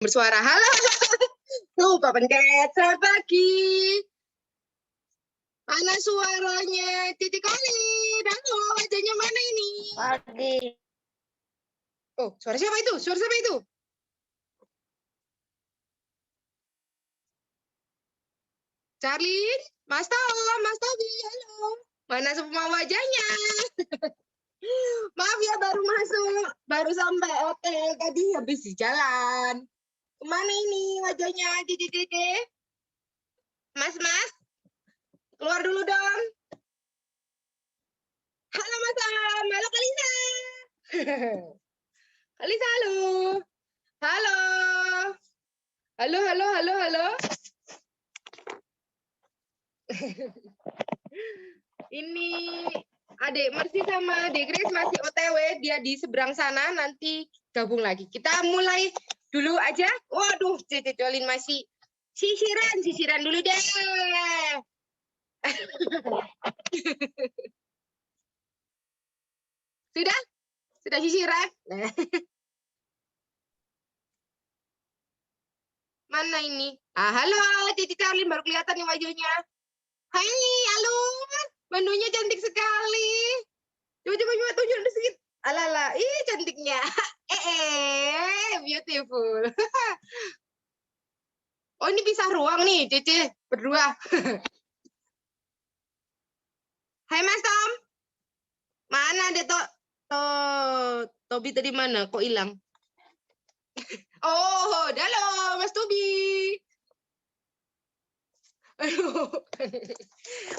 bersuara. Halo. Tuh, Pak Pencet, selamat pagi. Mana suaranya? Titik kali. Halo, wajahnya mana ini? Pagi. Oh, suara siapa itu? Suara siapa itu? Charlie, Mas Tom, Mas Tobi, halo. Mana semua wajahnya? Maaf ya, baru masuk, baru sampai hotel tadi habis di jalan. Kemana ini wajahnya? Dede, Mas, keluar dulu dong. Halo Mas Am, halo Kalisa. Kalisa, halo. Halo. Halo. Ini adik Mercy sama adik Grace masih OTW, dia di seberang sana, nanti gabung lagi. Kita mulai dulu aja. Waduh, Cece Jolin masih sisiran dulu deh. Sudah sisiran? Mana ini? Halo, Cici Charlin baru kelihatan nih wajahnya. Hai, halo. Menunya cantik sekali. Coba tunjuk sedikit. Alala, ih cantiknya. Beautiful. Oh, ini pisah ruang nih, Cici berdua. Hai Mas Tom. Mana ada Tobi tadi mana? Kok hilang? Oh, halo Mas Tobi.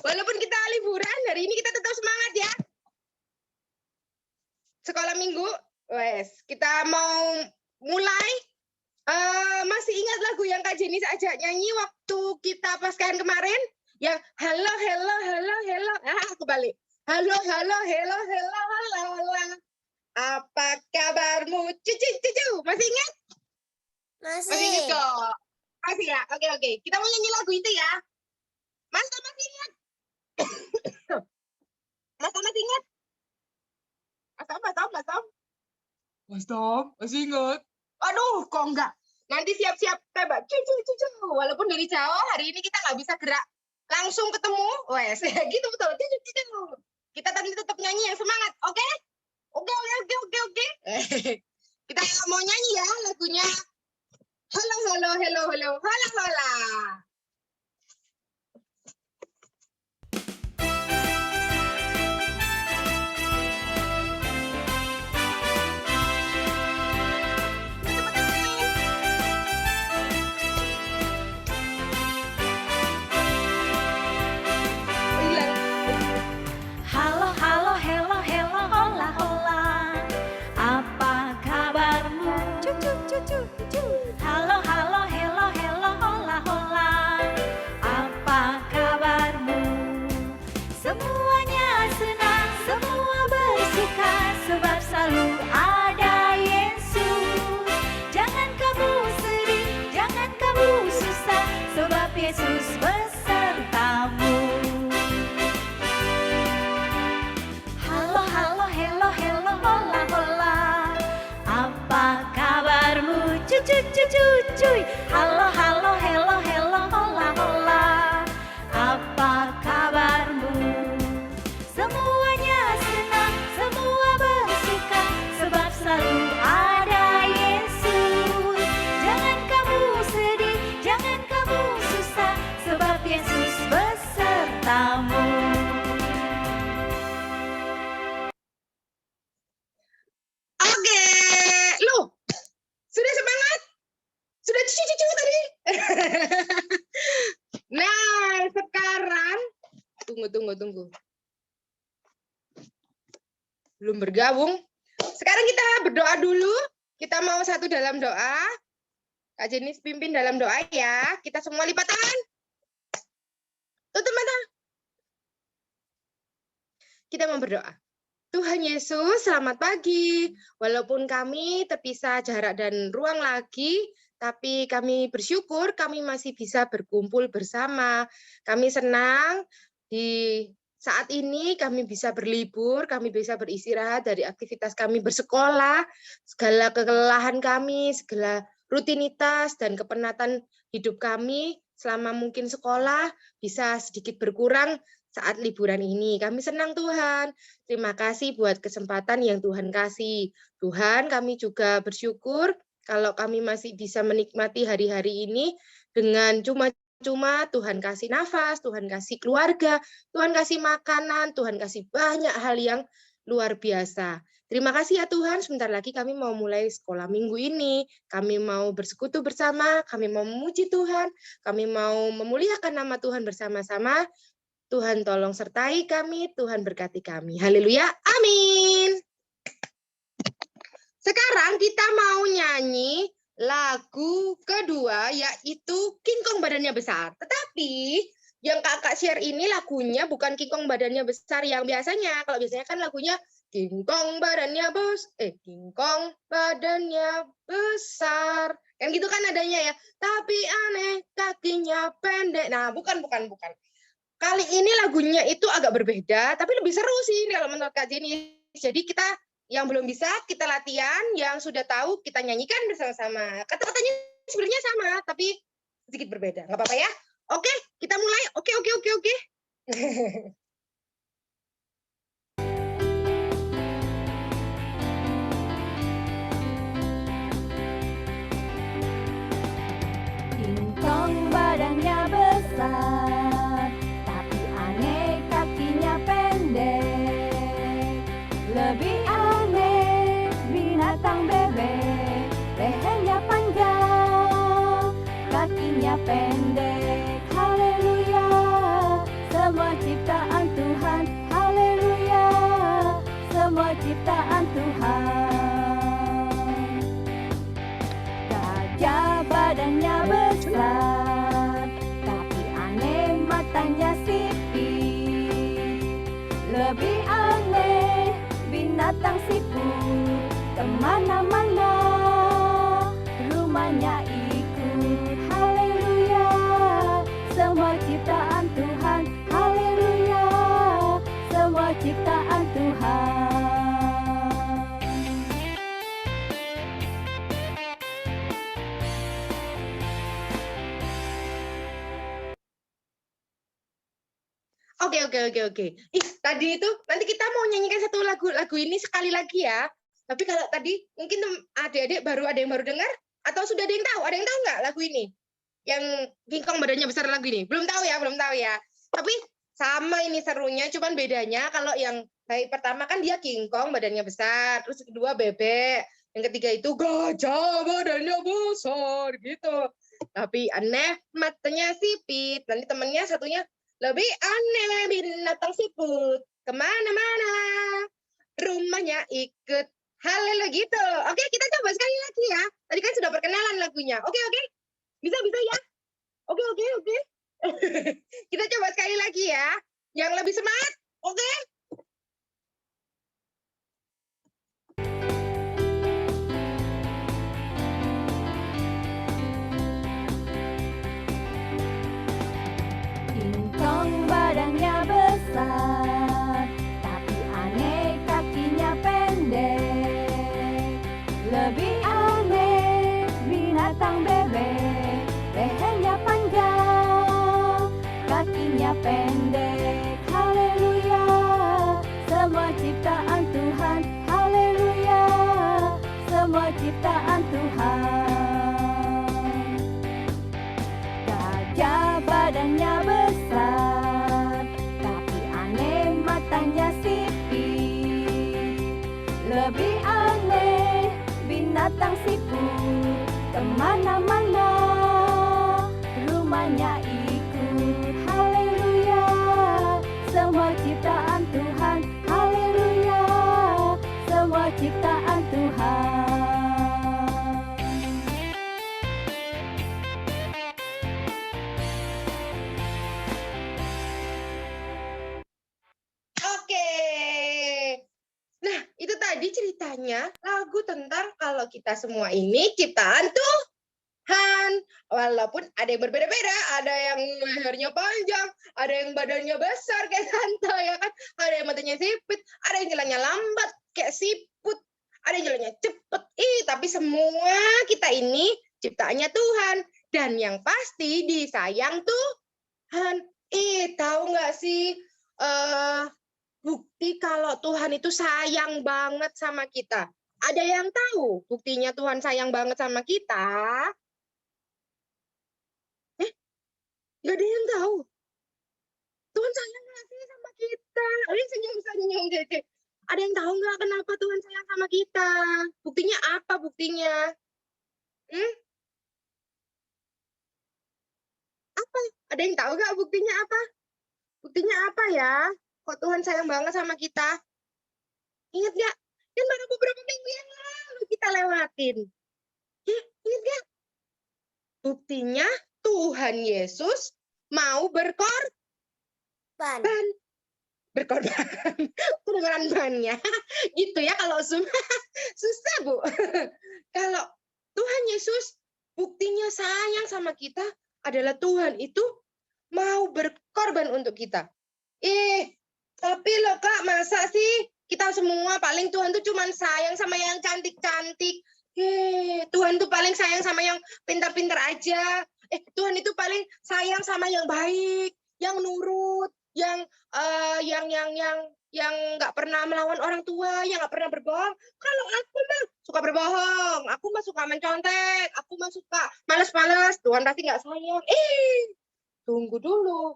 Walaupun kita liburan, hari ini kita tetap semangat ya. Sekolah minggu, kita mau mulai. Masih ingat lagu yang Kak Jenis ajak nyanyi waktu kita pascahan kemarin? Yang halo. Kembali. Halo. Apa kabarmu? Cucu. Masih ingat? Masih ingat kok. Masih ya? Oke. Kita mau nyanyi lagu itu ya. Mas Tom masih ingat? Mas Tom masih ingat? Mas Tom masih ingat? Aduh, kok enggak? Nanti siap-siap tebak. Cucu. Walaupun dari jauh, hari ini kita nggak bisa gerak langsung ketemu. Wes, gitu betul. Cucu. Kita tadi tetap nyanyi yang semangat, oke? Oke. Kita mau nyanyi ya lagunya. Halo. Halo, hello, hola, hola. Apa kabarmu? Semuanya senang, semua bersuka, sebab selalu ada Yesus. Jangan kamu sedih, jangan kamu susah, sebab Yesus besertamu. Halo, hello, hola, hola. Apa kabarmu? Cuy. Halo, hello, hola, hola. Apa kabarmu? Semuanya senang, semua bersuka, sebab selalu ada Yesus. Jangan kamu sedih, jangan kamu susah, sebab Yesus besertamu. Oke, lu sudah semangat? Sudah cucu tadi? Nah, sekarang tunggu. Belum bergabung. Sekarang kita berdoa dulu. Kita mau satu dalam doa. Kak Jenis pimpin dalam doa ya. Kita semua lipat tangan. Tutup mata. Kita mau berdoa. Tuhan Yesus, selamat pagi. Walaupun kami terpisah jarak dan ruang lagi, tapi kami bersyukur kami masih bisa berkumpul bersama. Kami senang di saat ini kami bisa berlibur, kami bisa beristirahat dari aktivitas kami bersekolah, segala kelelahan kami, segala rutinitas dan kepenatan hidup kami selama mungkin sekolah bisa sedikit berkurang saat liburan ini. Kami senang Tuhan. Terima kasih buat kesempatan yang Tuhan kasih. Tuhan, kami juga bersyukur kalau kami masih bisa menikmati hari-hari ini dengan cuma Tuhan kasih nafas, Tuhan kasih keluarga, Tuhan kasih makanan, Tuhan kasih banyak hal yang luar biasa. Terima kasih ya Tuhan, sebentar lagi kami mau mulai sekolah minggu ini. Kami mau bersekutu bersama, kami mau memuji Tuhan, kami mau memuliakan nama Tuhan bersama-sama. Tuhan tolong sertai kami, Tuhan berkati kami. Haleluya, amin. Sekarang kita mau nyanyi lagu kedua, yaitu King Kong badannya besar. Tetapi yang kakak share ini lagunya bukan King Kong badannya besar yang biasanya. Kalau biasanya kan lagunya King Kong badannya King Kong badannya besar. Kan gitu kan adanya ya. Tapi aneh kakinya pendek. Nah, bukan. Kali ini lagunya itu agak berbeda, tapi lebih seru sih kalau menurut Kak Jenny. Jadi kita yang belum bisa kita latihan, yang sudah tahu kita nyanyikan bersama-sama. Kata-katanya sebenarnya sama, tapi sedikit berbeda. Nggak apa-apa ya? Oke, kita mulai. Oke. King Kong badannya besar, tapi aneh kakinya pendek. Lebih aneh binatang bebek, lehernya panjang, kakinya pendek. Haleluya, semua ciptaan Tuhan. Haleluya, semua ciptaan Tuhan. Gajah badannya besar, tapi aneh matanya sipit. Lebih aneh binatang siput, kemana-mana rumahnya ikut. Haleluya, semua ciptaan Tuhan. Haleluya, semua ciptaan Tuhan. Oke. Tadi itu nanti kita mau nyanyikan satu lagu ini sekali lagi ya. Tapi kalau tadi mungkin adik-adik ada yang baru dengar atau sudah ada yang tahu? Ada yang tahu nggak lagu ini? Yang King Kong badannya besar lagu ini? Belum tahu ya. Tapi sama ini serunya, cuman bedanya kalau yang pertama kan dia King Kong badannya besar, terus kedua bebek, yang ketiga itu gajah badannya besar gitu. Tapi aneh matanya sipit. Nanti temennya satunya lebih aneh binatang siput, kemana-mana rumahnya ikut. Haleluya gitu. Oke, kita coba sekali lagi ya. Tadi kan sudah perkenalan lagunya. Oke. Bisa ya. Oke. Kita coba sekali lagi ya. Yang lebih semangat. Oke. King Kong badannya besar, tapi aneh kakinya pendek. Lebih aneh binatang bebek, lehernya panjang, kakinya pendek. Haleluya, semua ciptaan Tuhan. Haleluya, semua ciptaan Tuhan. Gajah badannya besar, tapi aneh matanya sipit. Lebih aneh binatang siput, kemana-mana rumahnya ikut. Haleluya, semua ciptaan Tuhan. Haleluya, semua ciptaan Tuhan. Oke. Nah, itu tadi ceritanya lagu tentang kalau kita semua ini ciptaan Tuhan. Walaupun ada yang berbeda-beda, ada yang lehernya panjang, ada yang badannya besar kayak Santa ya kan, ada yang matanya sipit, ada yang jalannya lambat kayak siput, ada yang jalannya cepet. Tapi semua kita ini ciptaannya Tuhan. Dan yang pasti disayang Tuhan. Tahu nggak sih bukti kalau Tuhan itu sayang banget sama kita? Ada yang tahu buktinya Tuhan sayang banget sama kita? Nggak ada yang tahu. Tuhan sayang nggak sih sama kita? Senyum-senyum. Ada yang tahu nggak kenapa Tuhan sayang sama kita? Buktinya apa buktinya? Apa? Ada yang tahu nggak buktinya apa? Buktinya apa ya? Kok Tuhan sayang banget sama kita? Ingat nggak? Kan baru beberapa minggu yang lalu kita lewatin. Ingat nggak? Buktinya Tuhan Yesus mau berkorban. Kedengaran bannya. Gitu ya kalau susah, Bu. Kalau Tuhan Yesus buktinya sayang sama kita adalah Tuhan itu mau berkorban untuk kita. Tapi loh Kak, masa sih kita semua paling Tuhan tuh cuman sayang sama yang cantik-cantik. Tuhan tuh paling sayang sama yang pintar-pintar aja. Tuhan itu paling sayang sama yang baik, yang nurut, yang nggak pernah melawan orang tua, yang nggak pernah berbohong. Kalau aku mah suka berbohong, aku mah suka mencontek, aku mah suka malas-malas, Tuhan pasti nggak sayang. Tunggu dulu.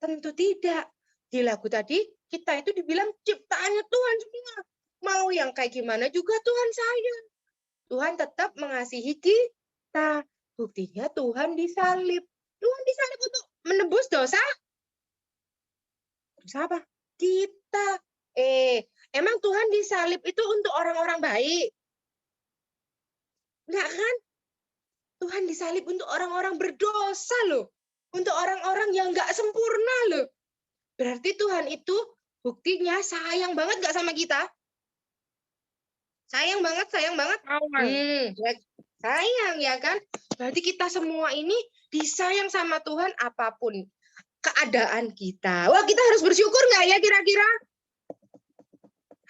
Tentu tidak. Di lagu tadi kita itu dibilang ciptaannya Tuhan semua. Mau yang kayak gimana juga Tuhan sayang. Tuhan tetap mengasihi kita. Buktinya Tuhan disalib. Tuhan disalib untuk menebus dosa. Dosa apa? Kita. Emang Tuhan disalib itu untuk orang-orang baik? Enggak kan? Tuhan disalib untuk orang-orang berdosa loh. Untuk orang-orang yang nggak sempurna loh. Berarti Tuhan itu buktinya sayang banget nggak sama kita? Sayang banget. Sayang ya kan? Berarti kita semua ini disayang sama Tuhan apapun keadaan kita. Wah, kita harus bersyukur nggak ya kira-kira?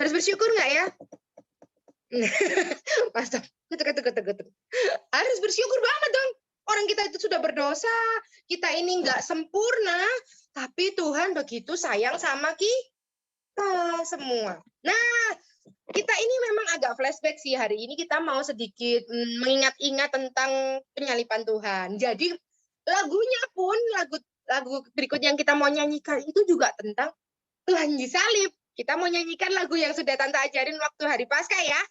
Harus bersyukur nggak ya? Pastor, harus bersyukur banget dong. Orang kita itu sudah berdosa, kita ini nggak sempurna, tapi Tuhan begitu sayang sama kita semua. Nah, kita ini memang agak flashback sih hari ini, kita mau sedikit mengingat-ingat tentang penyaliban Tuhan. Jadi lagunya pun, lagu berikut yang kita mau nyanyikan itu juga tentang Tuhan disalib. Kita mau nyanyikan lagu yang sudah Tante ajarin waktu hari Paskah ya.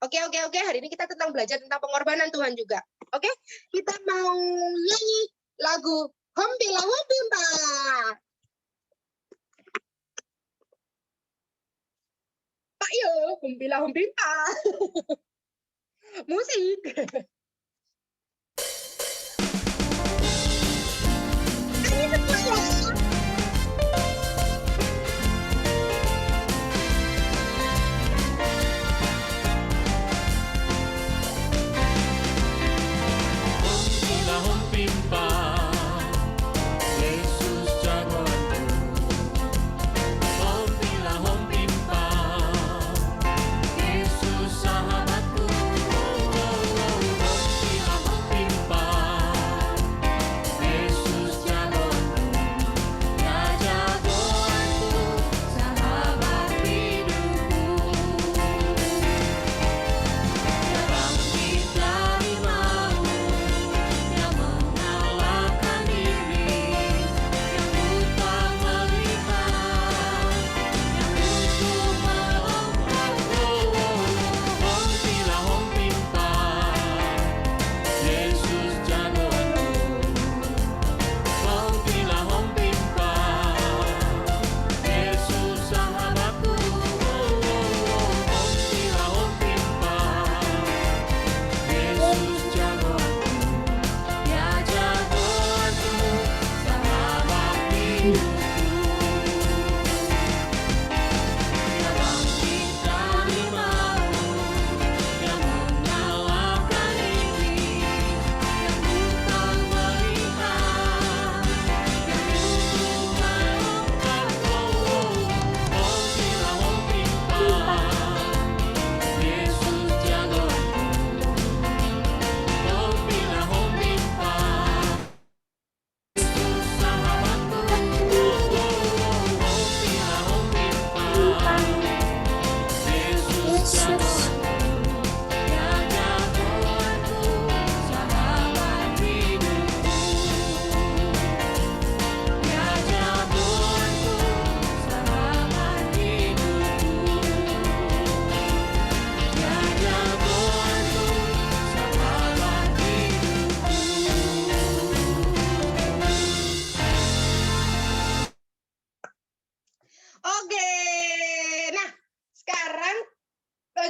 Oke. Hari ini kita belajar tentang pengorbanan Tuhan juga. Oke, kita mau nyanyi lagu Hompila Hompimpa. Pak yo, Hompila Hompimpa. Musik. Ini semua ya.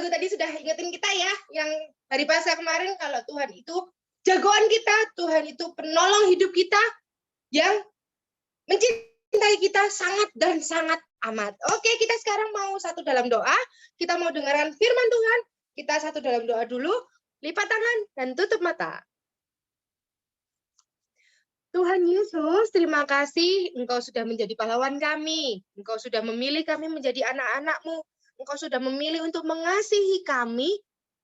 lagu tadi sudah ingetin kita ya, yang hari Paskah kemarin, kalau Tuhan itu jagoan kita, Tuhan itu penolong hidup kita, yang mencintai kita sangat dan sangat amat. Oke, kita sekarang mau satu dalam doa, kita mau dengarkan firman Tuhan, kita satu dalam doa dulu, lipat tangan dan tutup mata. Tuhan Yesus, terima kasih Engkau sudah menjadi pahlawan kami. Engkau sudah memilih kami menjadi anak-anak-Mu. Engkau sudah memilih untuk mengasihi kami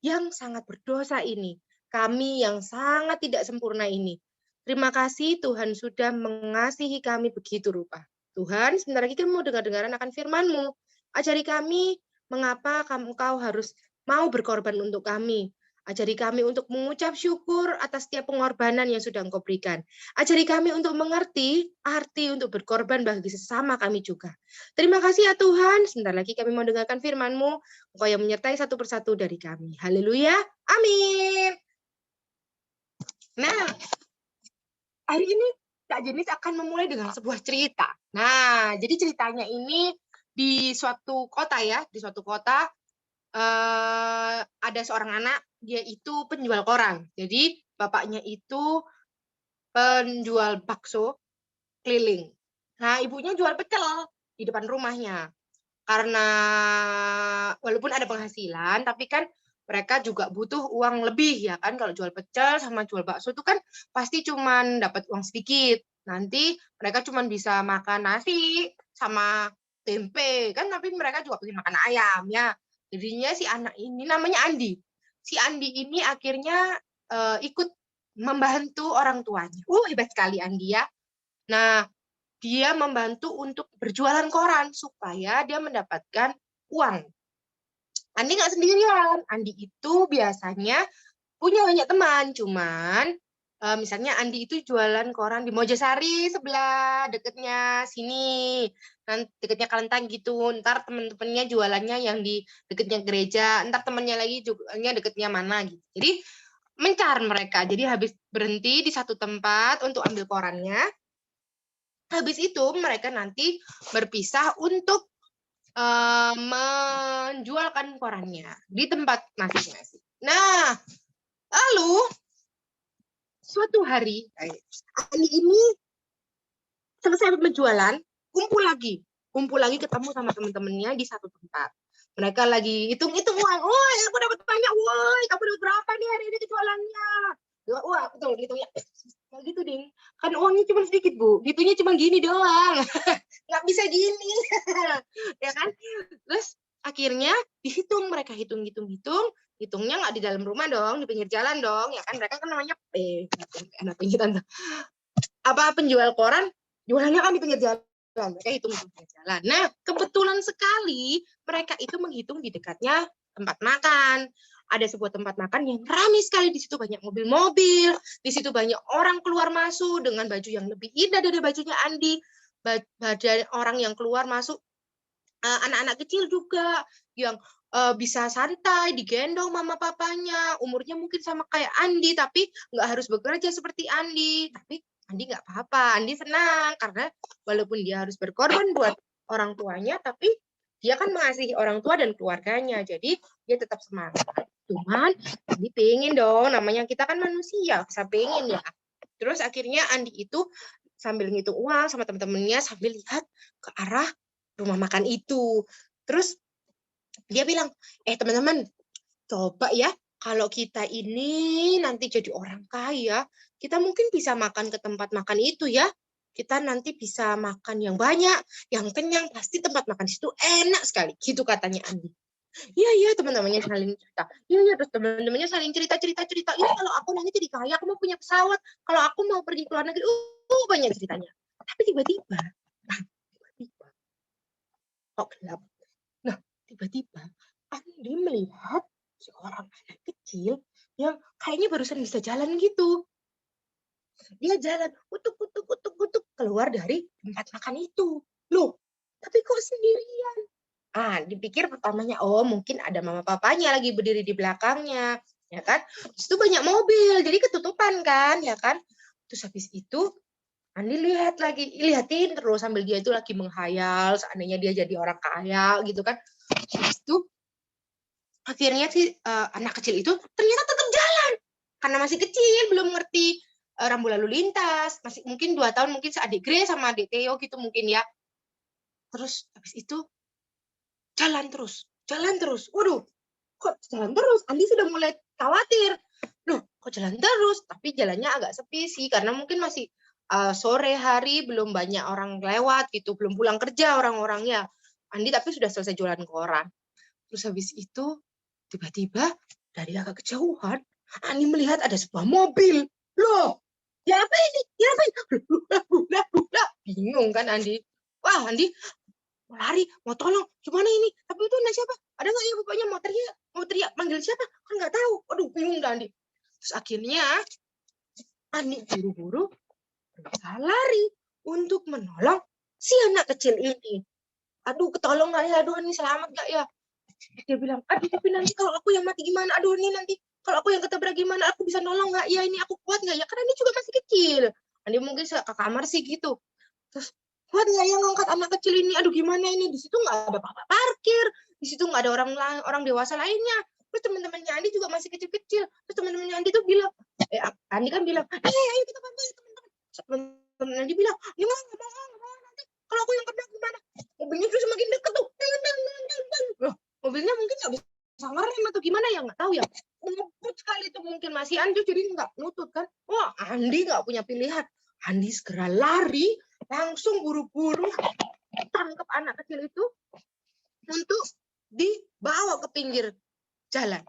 yang sangat berdosa ini. Kami yang sangat tidak sempurna ini. Terima kasih Tuhan sudah mengasihi kami begitu rupa. Tuhan, sebentar lagi kami mau dengar-dengaran akan firman-Mu. Ajari kami mengapa Engkau harus mau berkorban untuk kami. Ajari kami untuk mengucap syukur atas setiap pengorbanan yang sudah Engkau berikan. Ajari kami untuk mengerti arti untuk berkorban bagi sesama kami juga. Terima kasih ya Tuhan. Sebentar lagi kami mau dengarkan firman-Mu. Engkau yang menyertai satu persatu dari kami. Haleluya. Amin. Nah, hari ini Kak Jenis akan memulai dengan sebuah cerita. Nah, jadi ceritanya ini di suatu kota ya. Di suatu kota ada seorang anak, dia itu penjual koran. Jadi bapaknya itu penjual bakso keliling. Nah, ibunya jual pecel di depan rumahnya. Karena walaupun ada penghasilan, tapi kan mereka juga butuh uang lebih ya kan. Kalau jual pecel sama jual bakso itu kan pasti cuman dapat uang sedikit. Nanti mereka cuman bisa makan nasi sama tempe kan, tapi mereka juga pengen makan ayam ya. Jadinya si anak ini namanya Andi. Si Andi ini akhirnya ikut membantu orang tuanya. Hebat sekali Andi ya. Nah, dia membantu untuk berjualan koran supaya dia mendapatkan uang. Andi nggak sendirian. Andi itu biasanya punya banyak teman, cuman misalnya Andi itu jualan koran di Mojosari sebelah deketnya sini, deketnya Kalentang gitu. Ntar temen-temennya jualannya yang di deketnya gereja, ntar temennya lagi jualannya deketnya mana gitu. Jadi mencar mereka. Jadi habis berhenti di satu tempat untuk ambil korannya, habis itu mereka nanti berpisah untuk menjualkan korannya di tempat masing-masing. Nah, lalu suatu hari Ani ini selesai berjualan, kumpul lagi ketemu sama teman-temannya di satu tempat. Mereka lagi hitung-hitung uang. Woi, aku dapat banyak. Woi, kamu dapat berapa nih hari ini jualannya? Wah, betul gitu ya. Nggak gitu, Ding. Kan uangnya cuma sedikit, Bu. Gitunya cuma gini doang. Nggak bisa gini. Ya kan? Terus akhirnya dihitung, mereka hitungnya nggak di dalam rumah dong, di pinggir jalan dong, ya kan? Mereka kan namanya penjual koran, jualannya kan di pinggir jalan. Mereka hitung di pinggir jalan. Nah, kebetulan sekali mereka itu menghitung di dekatnya tempat makan. Ada sebuah tempat makan yang ramai sekali, di situ banyak mobil-mobil, di situ banyak orang keluar masuk dengan baju yang lebih indah dari bajunya Andi. Ada orang yang keluar masuk, anak-anak kecil juga yang bisa santai digendong mama papanya, umurnya mungkin sama kayak Andi tapi nggak harus bekerja seperti Andi. Tapi Andi nggak apa-apa, Andi senang karena walaupun dia harus berkorban buat orang tuanya, tapi dia kan mengasihi orang tua dan keluarganya, jadi dia tetap semangat. Cuman Andi pengen dong, namanya kita kan manusia, bisa pengen ya. Terus akhirnya Andi itu sambil ngitung uang sama teman-temannya sambil lihat ke arah rumah makan itu. Terus dia bilang, teman-teman, coba ya kalau kita ini nanti jadi orang kaya, kita mungkin bisa makan ke tempat makan itu ya. Kita nanti bisa makan yang banyak, yang kenyang, pasti tempat makan situ enak sekali. Gitu katanya Andi. Iya, teman-temannya saling cerita. Iya, terus teman-temannya saling cerita. Ini kalau aku nanti jadi kaya, aku mau punya pesawat. Kalau aku mau pergi ke luar negeri, banyak ceritanya. Tapi tiba-tiba, kok gelap. Nah, tiba-tiba Andi melihat seorang anak kecil yang kayaknya barusan bisa jalan gitu. Dia jalan, utuk, keluar dari tempat makan itu. Loh, tapi kok sendirian? Dipikir pertamanya, mungkin ada mama papanya lagi berdiri di belakangnya, ya kan? Terus itu banyak mobil, jadi ketutupan kan, ya kan? Terus habis itu, Andi lihatin terus sambil dia itu lagi menghayal, seandainya dia jadi orang kaya gitu kan. Terus itu akhirnya si anak kecil itu ternyata tetap jalan karena masih kecil, belum ngerti rambu lalu lintas, masih mungkin 2 tahun, mungkin seadik Grace sama adik Theo gitu mungkin ya. Terus habis itu jalan terus. Waduh, kok jalan terus? Andi sudah mulai khawatir. Loh, kok jalan terus? Tapi jalannya agak sepi sih, karena mungkin masih sore hari, belum banyak orang lewat gitu, belum pulang kerja orang-orangnya. Andi tapi sudah selesai jualan koran. Terus habis itu, tiba-tiba dari agak kejauhan, Andi melihat ada sebuah mobil. Loh, ya apa ini? Ya apa ini? Bingung kan Andi. Wah, Andi mau lari, mau tolong, gimana ini? Tapi itu anak siapa? Ada nggak ya bapaknya mau teriak, manggil siapa? Kan nggak tahu. Aduh, bingung dah Andi. Terus akhirnya Andi buru-buru berusaha lari untuk menolong si anak kecil ini. Aduh, ketolong nggak ya? Aduh, ini selamat nggak ya? Dia bilang, aduh, tapi nanti kalau aku yang mati gimana? Aduh, ini nanti kalau aku yang ketabrak gimana? Aku bisa nolong nggak? Ya, ini aku kuat nggak ya? Karena ini juga masih kecil. Andi mungkin ke kamar sih gitu. Terus kuat nggak ya ngangkat anak kecil ini? Aduh gimana ini? Di situ nggak ada bapak parkir, di situ nggak ada orang dewasa lainnya. Terus teman-temannya Andi juga masih kecil-kecil. Terus teman-temannya Andi tuh bilang, Andi kan bilang, ayo kita bantu teman-teman. Teman-teman Andi bilang, ini nggak mau nanti kalau aku yang kena gimana? Mobilnya terus semakin dekat tuh. Loh, mobilnya mungkin nggak bisa ngerem atau gimana ya, nggak tahu ya. Ngebut sekali tuh mungkin masih Andi jadi nggak nutut kan. Wah, Andi nggak punya pilihan. Andi segera lari, langsung buru-buru tangkap anak kecil itu untuk dibawa ke pinggir jalan.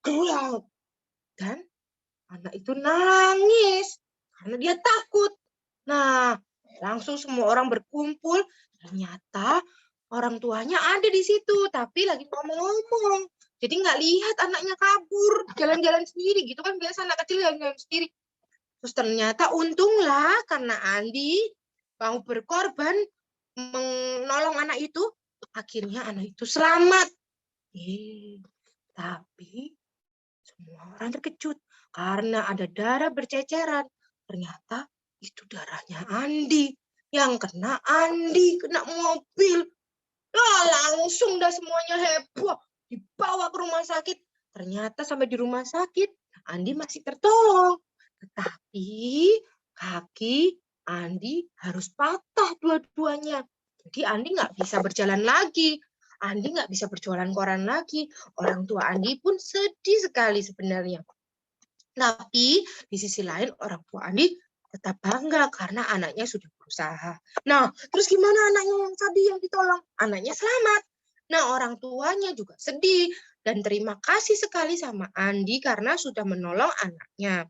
Gelap. Dan anak itu nangis karena dia takut. Nah, langsung semua orang berkumpul. Ternyata orang tuanya ada di situ, tapi lagi ngomong-ngomong. Jadi nggak lihat anaknya kabur, jalan-jalan sendiri gitu kan, biasa anak kecil jalan-jalan sendiri. Terus ternyata untunglah karena Andi mau berkorban menolong anak itu, akhirnya anak itu selamat. Tapi semua orang terkejut karena ada darah berceceran. Ternyata itu darahnya Andi. Yang kena Andi, kena mobil. Langsung dah semuanya heboh. Dibawa ke rumah sakit. Ternyata sampai di rumah sakit, Andi masih tertolong. Tetapi kaki Andi harus patah dua-duanya. Jadi Andi nggak bisa berjalan lagi. Andi nggak bisa berjualan koran lagi. Orang tua Andi pun sedih sekali sebenarnya. Tapi di sisi lain orang tua Andi tetap bangga karena anaknya sudah berusaha. Nah, terus gimana anaknya yang tadi yang ditolong? Anaknya selamat. Nah, orang tuanya juga sedih dan terima kasih sekali sama Andi karena sudah menolong anaknya.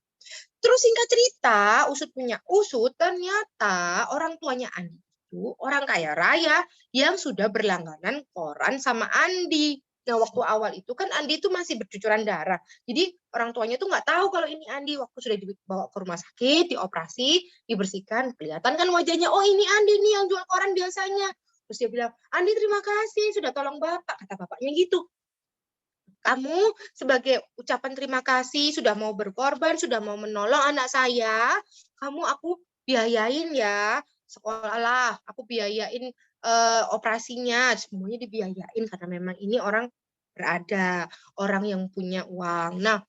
Terus singkat cerita, usut punya usut, ternyata orang tuanya Andi itu orang kaya raya yang sudah berlangganan koran sama Andi. Nah, waktu awal itu kan Andi itu masih bercucuran darah. Jadi orang tuanya tuh nggak tahu kalau ini Andi. Waktu sudah dibawa ke rumah sakit, dioperasi, dibersihkan, kelihatan kan wajahnya, oh ini Andi nih yang jual koran biasanya. Terus dia bilang, Andi terima kasih sudah tolong bapak. Kata bapaknya gitu. Kamu sebagai ucapan terima kasih sudah mau berkorban, sudah mau menolong anak saya, aku biayain ya sekolah, aku biayain operasinya, semuanya dibiayain karena memang ini orang berada, orang yang punya uang. Nah,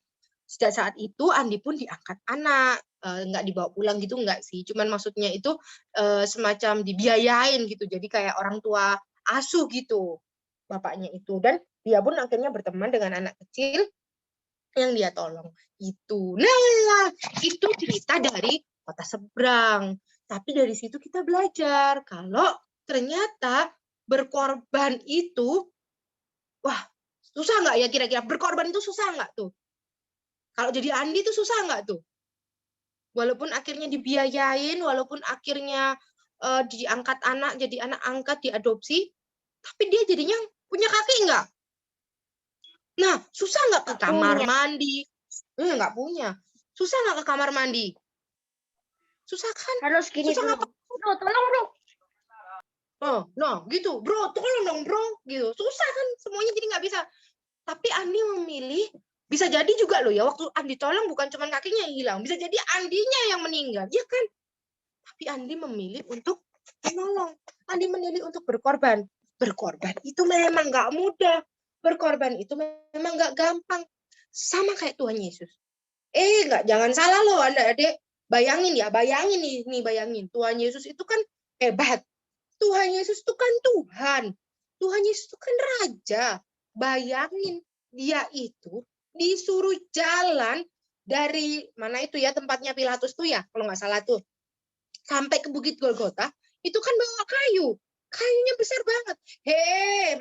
sejak saat itu Andi pun diangkat anak, nggak dibawa pulang gitu nggak sih, cuman maksudnya itu semacam dibiayain gitu, jadi kayak orang tua asuh gitu bapaknya itu, dan dia pun akhirnya berteman dengan anak kecil yang dia tolong itu. Nah, itu cerita dari kota seberang. Tapi dari situ kita belajar kalau ternyata berkorban itu, wah susah nggak ya kira-kira? Berkorban itu susah nggak tuh? Kalau jadi Andi itu susah nggak tuh? Walaupun akhirnya dibiayain, walaupun akhirnya diangkat anak, jadi anak angkat, diadopsi, tapi dia jadinya punya kaki nggak? Nah, susah nggak ke kamar mandi? Nggak punya. Susah nggak ke kamar mandi? Susah kan? Harus gini Susah dulu. ngapa? Bro, tolong bro. Oh, no, gitu. Bro, tolong dong bro. Gitu. Susah kan? Semuanya jadi nggak bisa. Tapi Andi memilih, bisa jadi juga loh ya, waktu Andi tolong bukan cuma kakinya yang hilang. Bisa jadi Andinya yang meninggal. Ya kan? Tapi Andi memilih untuk menolong. Andi memilih untuk berkorban. Berkorban itu memang nggak mudah. berkorban itu memang nggak gampang. Sama kayak Tuhan Yesus. Jangan salah loh adik-adik. Bayangin ya, bayangin nih, bayangin. Tuhan Yesus itu kan hebat. Tuhan Yesus itu kan Tuhan. Tuhan Yesus itu kan Raja. Bayangin, dia itu disuruh jalan dari mana itu ya tempatnya Pilatus tuh ya, kalau nggak salah tuh. Sampai ke Bukit Golgota, itu kan bawa kayu. Kayunya besar banget.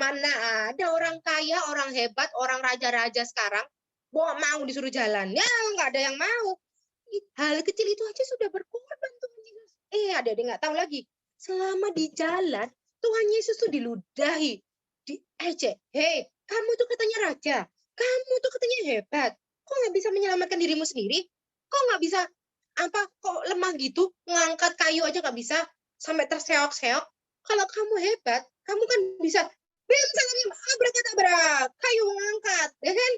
Mana ada orang kaya, orang hebat, orang raja-raja sekarang mau disuruh jalan. Ya, nggak ada yang mau. Hal kecil itu aja sudah berkorban Tuhan Yesus. Adik-adik nggak tahu lagi. Selama di jalan, Tuhan Yesus tuh diludahi, diejek. Kamu tuh katanya raja. Kamu tuh katanya hebat. Kok nggak bisa menyelamatkan dirimu sendiri? Kok nggak bisa kok lemah gitu? Ngangkat kayu aja nggak bisa sampai terseok-seok. Kalau kamu hebat, kamu kan bisa. Bim salam abrakadabra, kayu ngangkat, ya kan?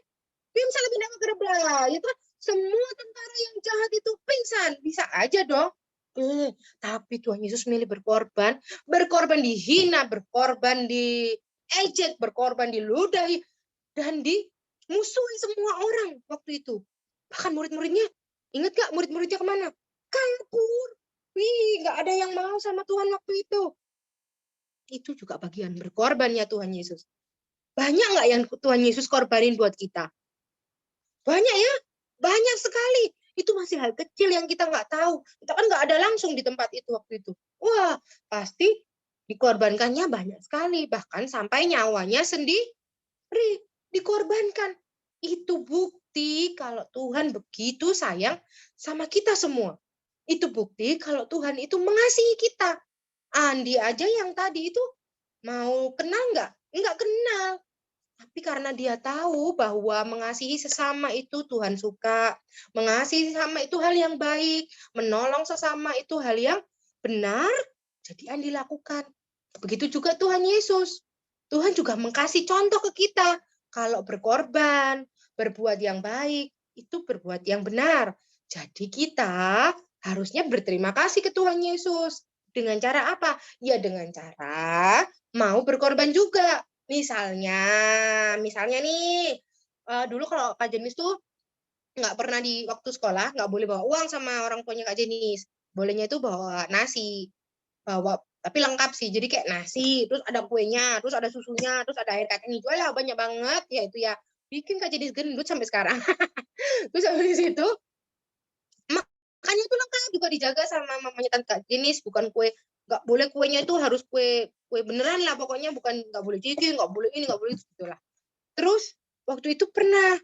Bim salam abrakadabra, itu kan semua tentara yang jahat itu pingsan, bisa aja dong. Tapi Tuhan Yesus milih berkorban dihina, berkorban diejek, berkorban diludahi, dan dimusuhi semua orang waktu itu. Bahkan murid-muridnya, ingat gak murid-muridnya kemana? Kabur. Nggak ada yang mau sama Tuhan waktu itu. Itu juga bagian berkorbannya Tuhan Yesus. Banyak nggak yang Tuhan Yesus korbanin buat kita? Banyak ya, banyak sekali. Itu masih hal kecil yang kita nggak tahu. Kita kan nggak ada langsung di tempat itu waktu itu. Wah, pasti dikorbankannya banyak sekali. Bahkan sampai nyawanya sendiri dikorbankan. Itu bukti kalau Tuhan begitu sayang sama kita semua. Itu bukti kalau Tuhan itu mengasihi kita. Andi aja yang tadi itu mau kenal nggak? Nggak kenal. Tapi karena dia tahu bahwa mengasihi sesama itu Tuhan suka. Mengasihi sesama itu hal yang baik. Menolong sesama itu hal yang benar. Jadi Andi lakukan. Begitu juga Tuhan Yesus. Tuhan juga mengkasih contoh ke kita. Kalau berkorban, berbuat yang baik, itu berbuat yang benar. Jadi kita harusnya berterima kasih ke Tuhan Yesus. Dengan cara apa? Ya dengan cara mau berkorban juga. Misalnya nih, dulu kalau Kak Jenis tuh nggak pernah di waktu sekolah, nggak boleh bawa uang sama orang tuanya Kak Jenis. Bolehnya itu bawa nasi. Tapi lengkap sih. Jadi kayak nasi, terus ada kuenya, terus ada susunya, terus ada air kacang hijau lah, banyak banget. Ya itu ya, bikin Kak Jenis gendut sampai sekarang. Terus habis itu, makannya itu lengkap juga dijaga sama mamanya tante Kak Jenis, bukan kue, nggak boleh kuenya itu harus kue beneran lah, pokoknya bukan, nggak boleh ciki, nggak boleh ini, nggak boleh itu gitu lah. Terus waktu itu pernah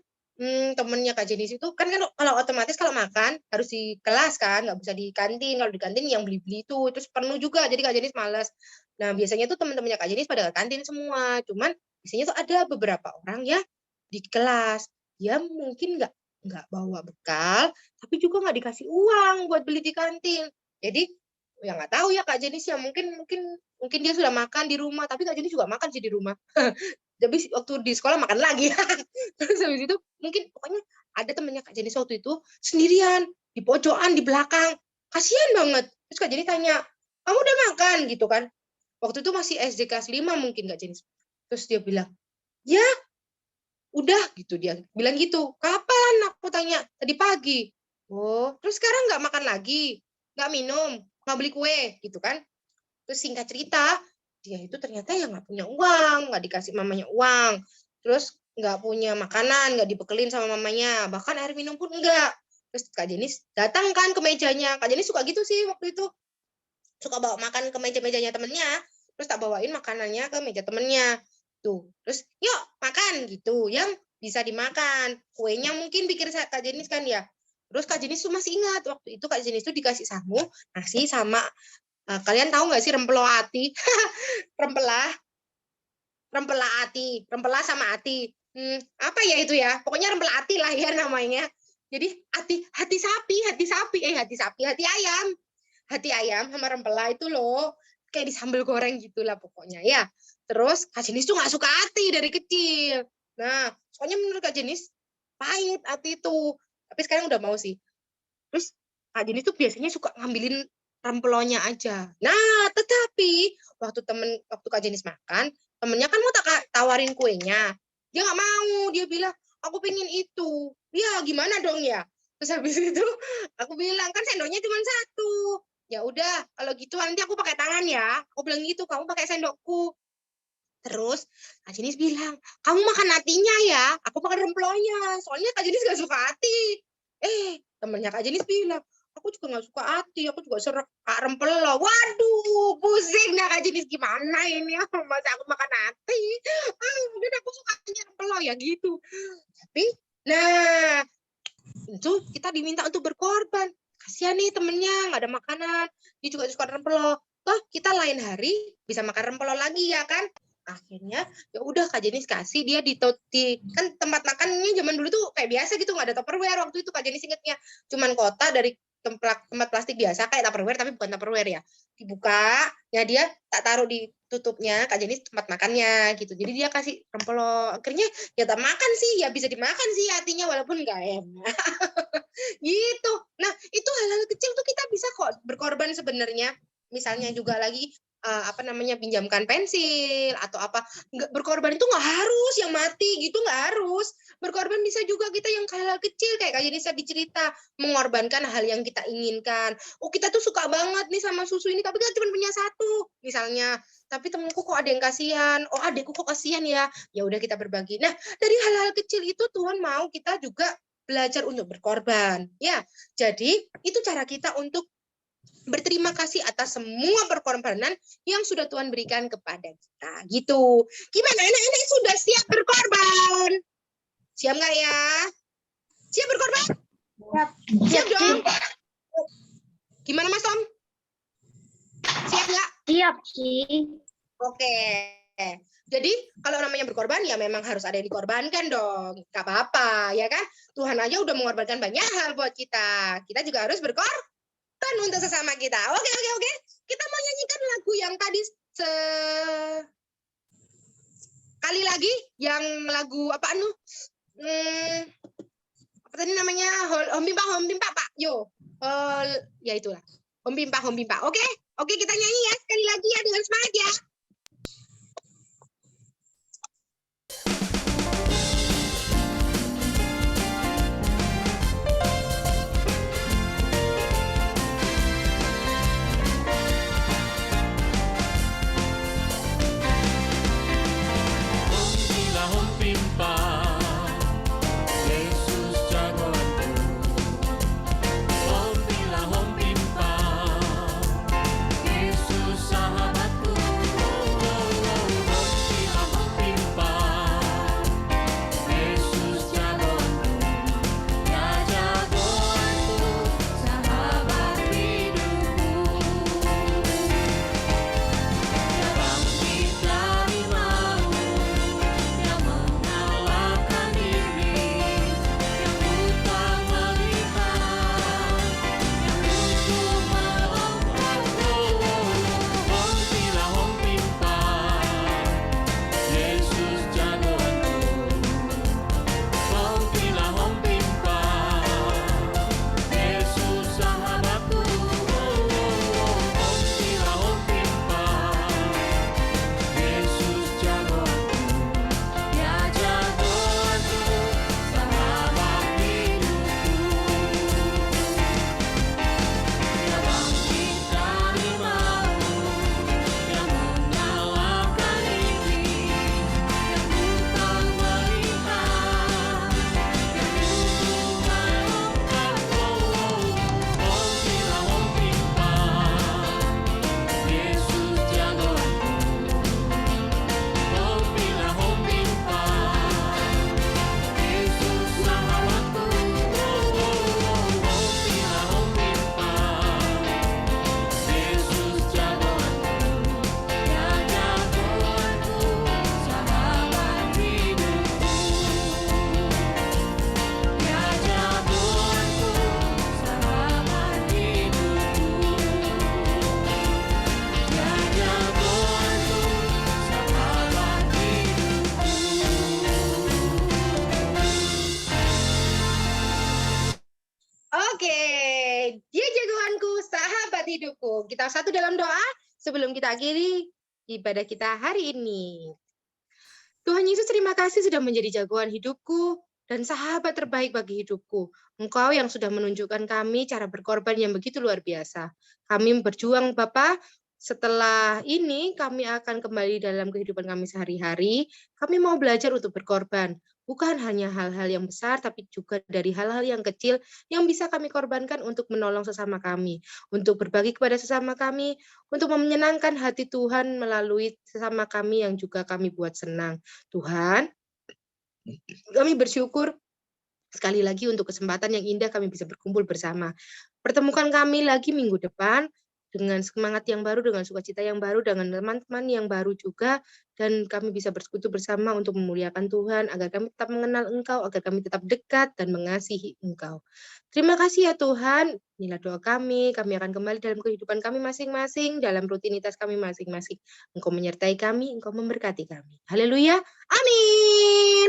temennya Kak Jenis itu kan kalau otomatis kalau makan harus di kelas kan, nggak bisa di kantin. Kalau di kantin yang beli-beli itu terus penuh juga, jadi Kak Jenis malas. Nah biasanya tuh teman-temannya Kak Jenis pada ke kantin semua, cuman biasanya tuh ada beberapa orang ya di kelas dia mungkin nggak bawa bekal, tapi juga nggak dikasih uang buat beli di kantin. Jadi ya nggak tahu ya Kak Jenis ya, mungkin dia sudah makan di rumah, tapi Kak Jenis juga makan sih di rumah. Tapi waktu di sekolah makan lagi. Terus habis itu mungkin pokoknya ada temennya Kak Jenis waktu itu sendirian di pojokan di belakang. Kasihan banget. Terus Kak Jenis tanya, "Kamu udah makan?" gitu kan. Waktu itu masih SD kelas 5 mungkin Kak Jenis. Terus dia bilang, "Ya, udah," gitu dia. Bilang gitu. "Kapan?" aku tanya. "Tadi pagi." "Oh, terus sekarang nggak makan lagi? Nggak minum? Nggak beli kue?" gitu kan. Terus singkat cerita, dia itu ternyata ya nggak punya uang, nggak dikasih mamanya uang, terus nggak punya makanan, nggak dibekelin sama mamanya, bahkan air minum pun enggak. Terus Kak Jenis datang kan ke mejanya. Kak Jenis suka gitu sih waktu itu, suka bawa makan ke meja-mejanya temennya, terus tak bawain makanannya ke meja temennya. Tuh, terus yuk makan gitu, yang bisa dimakan. Kuenya mungkin pikir Kak Jenis kan ya. Terus Kak Jenis tuh masih ingat waktu itu Kak Jenis tuh dikasih sangu, nasi sama kalian tahu nggak sih rempelo ati? Rempelah, rempela sama ati. Apa ya itu ya? Pokoknya rempela ati lah ya namanya. Jadi hati sapi, hati ayam sama rempela itu loh, kayak di sambal goreng gitulah pokoknya ya. Terus Kak Jenis tuh nggak suka ati dari kecil. Nah, soalnya menurut Kak Jenis pahit ati itu. Tapi sekarang udah mau sih. Terus Kak Jenis tuh biasanya suka ngambilin rempelonya aja. Nah, tetapi waktu Kak Jenis makan, temennya kan mau tawarin kuenya. Dia nggak mau, dia bilang, aku pengen itu. Ya gimana dong ya? Terus habis itu aku bilang, kan sendoknya cuma satu. Ya udah, kalau gitu nanti aku pakai tangan ya. Aku bilang gitu, kamu pakai sendokku. Terus Kak Jenis bilang, kamu makan hatinya ya, aku makan remplonya. Soalnya Kak Jenis gak suka hati. Temennya Kak Jenis bilang, aku juga gak suka hati, aku juga serak Kak rempelo. Waduh, pusing dah Kak Jenis, gimana ini? Masa aku makan hati? Mungkin aku sukanya rempelo ya gitu. Tapi, nah, itu kita diminta untuk berkorban. Kasihan nih temennya, gak ada makanan. Dia juga suka rempelo. Toh kita lain hari bisa makan rempelo lagi ya kan? Akhirnya ya udah Kak Jenis kasih dia di kan tempat makannya zaman dulu tuh kayak biasa gitu, nggak ada Tupperware waktu itu Kak Jenis ingetnya, cuman kotak dari tempat plastik biasa kayak Tupperware tapi bukan Tupperware ya, dibuka ya dia tak taruh di tutupnya Kak Jenis tempat makannya gitu, jadi dia kasih rempelo. Akhirnya ya tak makan sih, ya bisa dimakan sih hatinya walaupun nggak enak. Gitu. Nah itu hal-hal kecil tuh kita bisa kok berkorban sebenarnya. Misalnya juga lagi pinjamkan pensil atau apa, nggak berkorban itu nggak harus yang mati gitu, nggak harus berkorban, bisa juga kita yang hal-hal kecil kayak Jenis tadi cerita, mengorbankan hal yang kita inginkan. Oh kita tuh suka banget nih sama susu ini tapi kita cuma punya satu misalnya, tapi temenku kok ada yang kasihan, oh adekku kok kasihan ya, ya udah kita berbagi. Nah dari hal-hal kecil itu Tuhan mau kita juga belajar untuk berkorban ya. Jadi itu cara kita untuk berterima kasih atas semua perkorbanan yang sudah Tuhan berikan kepada kita. Gitu. Gimana anak-anak sudah siap berkorban? Siap nggak ya? Siap berkorban? Siap dong. Gimana Mas Tom? Siap nggak? Siap sih. Oke. Jadi kalau namanya berkorban ya memang harus ada yang dikorbankan dong. Gak apa-apa ya kan? Tuhan aja udah mengorbankan banyak hal buat kita. Kita juga harus berkorban untuk sesama kita. Oke. Kita mau nyanyikan lagu yang tadi sekali lagi, yang lagu apa apa tadi namanya? Hom Pimpa Pak. Yo. Ya itulah. Hom Pimpa. Oke, kita nyanyi ya sekali lagi ya dengan semangat ya. hidupku. Kita satu dalam doa sebelum kita akhiri ibadah kita hari ini. Tuhan Yesus, terima kasih sudah menjadi jagoan hidupku dan sahabat terbaik bagi hidupku. Engkau yang sudah menunjukkan kami cara berkorban yang begitu luar biasa. Kami berjuang, Bapa. Setelah ini kami akan kembali dalam kehidupan kami sehari-hari. Kami mau belajar untuk berkorban. Bukan hanya hal-hal yang besar, tapi juga dari hal-hal yang kecil yang bisa kami korbankan untuk menolong sesama kami, untuk berbagi kepada sesama kami, untuk menyenangkan hati Tuhan melalui sesama kami yang juga kami buat senang. Tuhan, kami bersyukur sekali lagi untuk kesempatan yang indah kami bisa berkumpul bersama. Pertemukan kami lagi minggu depan dengan semangat yang baru, dengan sukacita yang baru, dengan teman-teman yang baru juga, dan kami bisa bersekutu bersama untuk memuliakan Tuhan, agar kami tetap mengenal Engkau, agar kami tetap dekat dan mengasihi Engkau. Terima kasih ya Tuhan, inilah doa kami akan kembali dalam kehidupan kami masing-masing, dalam rutinitas kami masing-masing. Engkau menyertai kami, Engkau memberkati kami. Haleluya, amin.